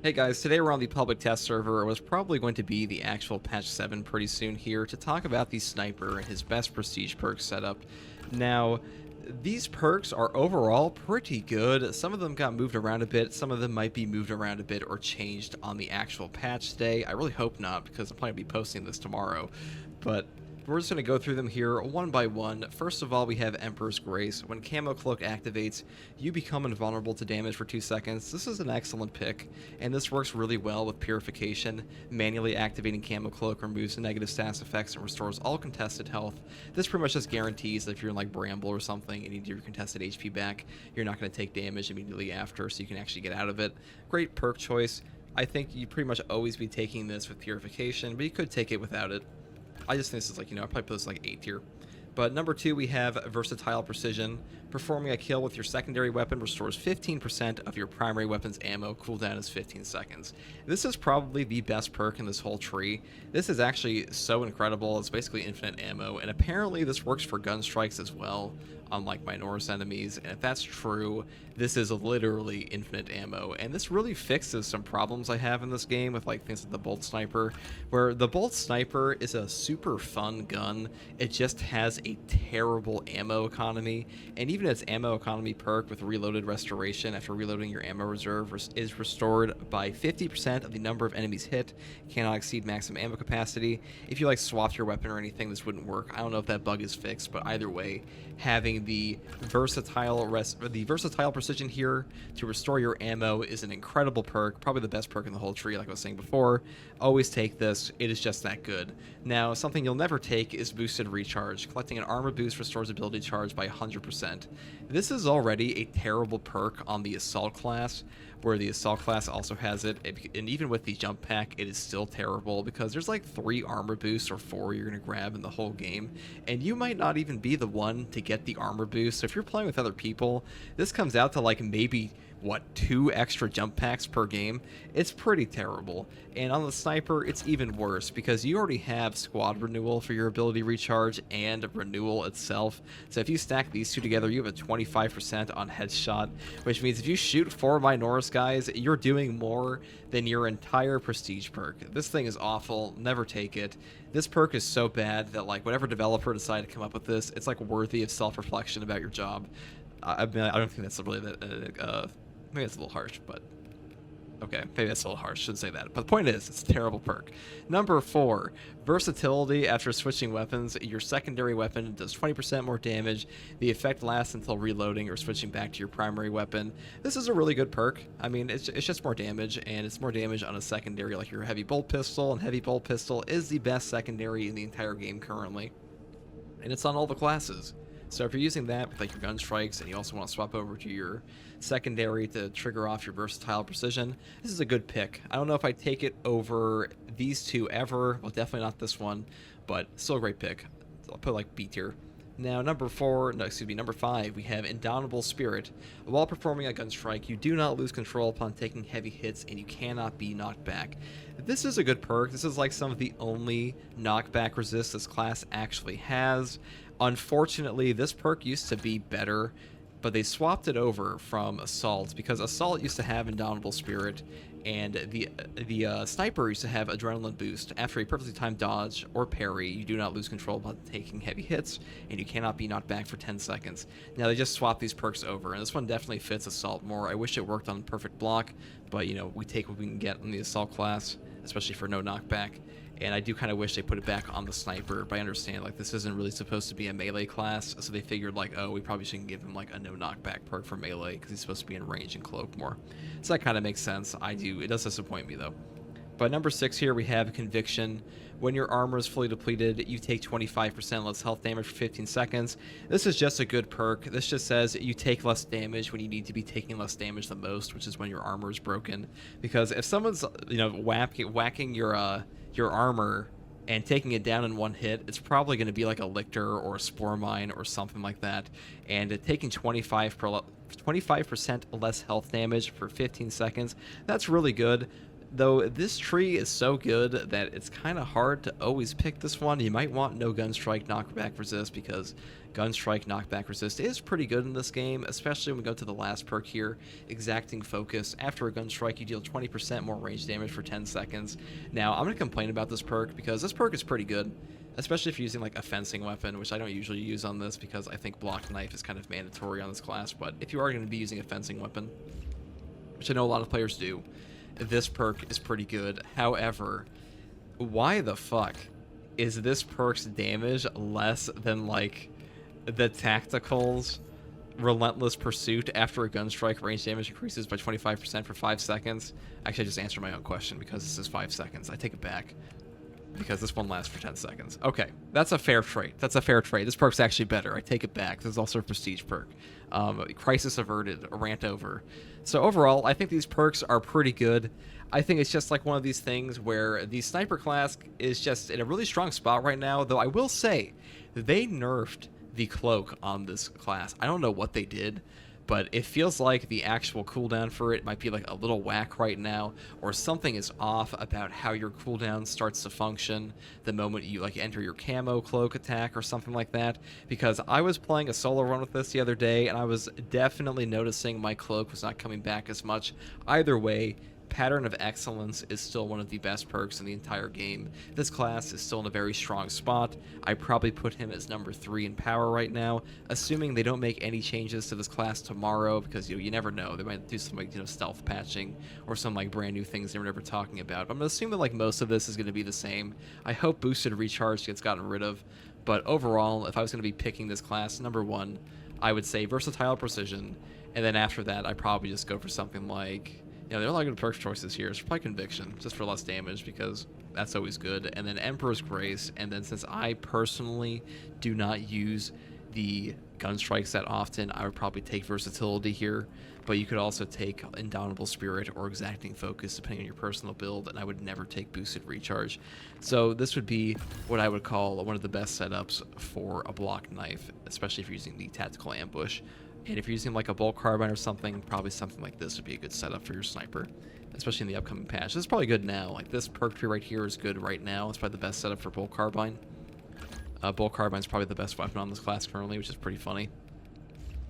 Hey guys, today we're on the public test server. It was probably going to be the actual patch 7 pretty soon here to talk about the sniper and his best prestige perk setup. Now, these perks are overall pretty good. Some of them got moved around a bit, some of them might be moved around a bit or changed on the actual patch today. I really hope not because I'm probably going to be posting this tomorrow. But we're just going to go through them here one by one. First of all, we have Emperor's Grace. When Camo Cloak activates, you become invulnerable to damage for 2 seconds. This is an excellent pick, and this works really well with Purification. Manually activating Camo Cloak removes the negative stats effects and restores all contested health. This pretty much just guarantees that if you're in like Bramble or something and you need your contested HP back, you're not going to take damage immediately after, so you can actually get out of it. Great perk choice. I think you'd pretty much always be taking this with Purification, but you could take it without it. I just think this is like, I'll probably put this like 8 tier. But number 2, we have Versatile Precision. Performing a kill with your secondary weapon restores 15% of your primary weapon's ammo. Cooldown is 15 seconds. This is probably the best perk in this whole tree. This is actually so incredible. It's basically infinite ammo, and apparently this works for gun strikes as well, unlike Minoris enemies. And if that's true, this is literally infinite ammo. And this really fixes some problems I have in this game with like things like the Bolt Sniper, where the Bolt Sniper is a super fun gun. It just has a terrible ammo economy, and even its ammo economy perk with Reloaded Restoration after reloading your ammo reserve is restored by 50% of the number of enemies hit. Cannot exceed maximum ammo capacity. If you like swapped your weapon or anything, this wouldn't work. I don't know if that bug is fixed, but either way, having the versatile precision here to restore your ammo is an incredible perk, probably the best perk in the whole tree. Like I was saying before, always take this. It is just that good. Now, something you'll never take is boosted recharge. Collecting an armor boost restores ability charge by 100%. This is already a terrible perk on the assault class, where the assault class also has it, and even with the jump pack, it is still terrible because there's like 3 armor boosts or 4 you're gonna grab in the whole game, and you might not even be the one to get the armor boost. So if you're playing with other people, this comes out to like maybe 2 extra jump packs per game. It's pretty terrible. And on the sniper, it's even worse because you already have squad renewal for your ability recharge and renewal itself. So if you stack these two together, you have a 25% on headshot, which means if you shoot 4 Minoris guys, you're doing more than your entire prestige perk. This thing is awful. Never take it. This perk is so bad that like whatever developer decided to come up with this, it's like worthy of self-reflection about your job. I mean, I don't think that's really that maybe it's a little harsh, but okay, maybe that's a little harsh. Shouldn't say that. But the point is, it's a terrible perk. Number 4, versatility. After switching weapons, your secondary weapon does 20% more damage. The effect lasts until reloading or switching back to your primary weapon. This is a really good perk. I mean, it's just more damage, and it's more damage on a secondary like your heavy bolt pistol, and heavy bolt pistol is the best secondary in the entire game currently. And it's on all the classes. So if you're using that with like your gun strikes and you also want to swap over to your secondary to trigger off your versatile precision, this is a good pick. I don't know if I'd take it over these two ever. Well, definitely not this one, but still a great pick. I'll put like B tier. Now, number 5, we have Indomitable Spirit. While performing a gun strike, you do not lose control upon taking heavy hits, and you cannot be knocked back. This is a good perk. This is like some of the only knockback resist this class actually has. Unfortunately, this perk used to be better, but they swapped it over from Assault because Assault used to have Indomitable Spirit, and the Sniper used to have Adrenaline Boost. After a perfectly timed dodge or parry, you do not lose control while taking heavy hits, and you cannot be knocked back for 10 seconds. Now, they just swapped these perks over, and this one definitely fits Assault more. I wish it worked on Perfect Block, but, we take what we can get in the Assault class, especially for no knockback. And I do kind of wish they put it back on the Sniper, but I understand, like, this isn't really supposed to be a melee class, so they figured, like, oh, we probably shouldn't give him, like, a no knockback perk for melee, because he's supposed to be in range and cloak more. So that kind of makes sense. It does disappoint me, though. But number 6 here, we have Conviction. When your armor is fully depleted, you take 25% less health damage for 15 seconds. This is just a good perk. This just says you take less damage when you need to be taking less damage the most, which is when your armor is broken. Because if someone's, whacking your armor and taking it down in one hit, it's probably going to be like a Lictor or a Spore Mine or something like that. And taking 25% less health damage for 15 seconds, that's really good. Though this tree is so good that it's kind of hard to always pick this one. You might want no Gunstrike knockback resist, because Gunstrike knockback resist is pretty good in this game, especially when we go to the last perk here, Exacting Focus. After a Gunstrike, you deal 20% more range damage for 10 seconds. Now, I'm going to complain about this perk because this perk is pretty good, especially if you're using like a fencing weapon, which I don't usually use on this because I think block knife is kind of mandatory on this class. But if you are going to be using a fencing weapon, which I know a lot of players do, this perk is pretty good. However, why the fuck is this perk's damage less than like the Tactical's Relentless Pursuit after a Gunstrike range damage increases by 25% for 5 seconds? Actually, I just answered my own question because this is 5 seconds. I take it back, because this one lasts for 10 seconds. Okay, that's a fair trade. That's a fair trade. This perk's actually better. I take it back. This is also a prestige perk. Crisis Averted, Rant Over. So overall, I think these perks are pretty good. I think it's just like one of these things where the sniper class is just in a really strong spot right now, though I will say they nerfed the cloak on this class. I don't know what they did, but it feels like the actual cooldown for it might be like a little whack right now, or something is off about how your cooldown starts to function the moment you like enter your camo cloak attack or something like that. Because I was playing a solo run with this the other day, and I was definitely noticing my cloak was not coming back as much. Either way, Pattern of Excellence is still one of the best perks in the entire game. This class is still in a very strong spot. I probably put him as number 3 in power right now, assuming they don't make any changes to this class tomorrow, because you never know. They might do some like stealth patching or some like brand new things they were never talking about. But I'm assuming like most of this is going to be the same. I hope boosted recharge gets gotten rid of, but overall, if I was going to be picking this class, number 1, I would say Versatile Precision, and then after that, I'd probably just go for something like, there are a lot of good perk choices here. It's probably Conviction, just for less damage, because that's always good. And then Emperor's Grace. And then since I personally do not use the Gunstrikes that often, I would probably take Versatility here. But you could also take Indomitable Spirit or Exacting Focus, depending on your personal build. And I would never take Boosted Recharge. So this would be what I would call one of the best setups for a block knife, especially if you're using the Tactical Ambush. And if you're using like a bolt carbine or something, probably something like this would be a good setup for your sniper, especially in the upcoming patch. This is probably good now. Like this perk tree right here is good right now. It's probably the best setup for bolt carbine. Bolt carbine is probably the best weapon on this class currently, which is pretty funny.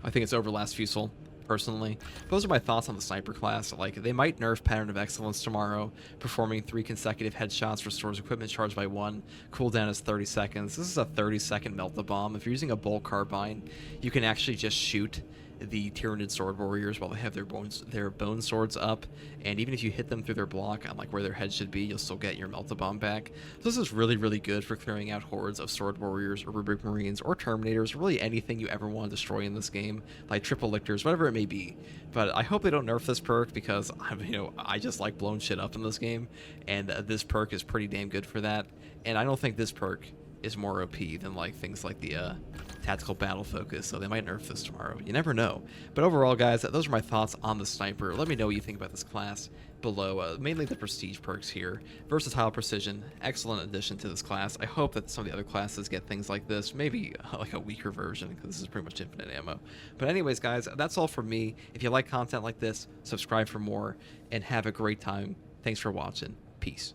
I think it's over Last Fusel, personally. Those are my thoughts on the sniper class. Like, they might nerf Pattern of Excellence tomorrow. Performing 3 consecutive headshots restores equipment charge by 1. Cooldown is 30 seconds. This is a 30-second melt the bomb. If you're using a bolt carbine, you can actually just shoot the Tyranid Sword Warriors while they have their bone swords up, and even if you hit them through their block on like where their head should be, you'll still get your Melt the Bomb back. So this is really, really good for clearing out hordes of Sword Warriors or Rubric Marines or Terminators, really anything you ever want to destroy in this game, like Triple Lictors, whatever it may be. But I hope they don't nerf this perk, because I just like blowing shit up in this game, and this perk is pretty damn good for that. And I don't think this perk is more OP than like things like the Tactical Battle Focus, so they might nerf this tomorrow. You never know. But overall, guys, those are my thoughts on the sniper. Let me know what you think about this class below. Mainly the prestige perks here. Versatile Precision, excellent addition to this class. I hope that some of the other classes get things like this, maybe like a weaker version, because this is pretty much infinite ammo. But anyways, guys, that's all from me. If you like content like this, subscribe for more, and have a great time. Thanks for watching. Peace.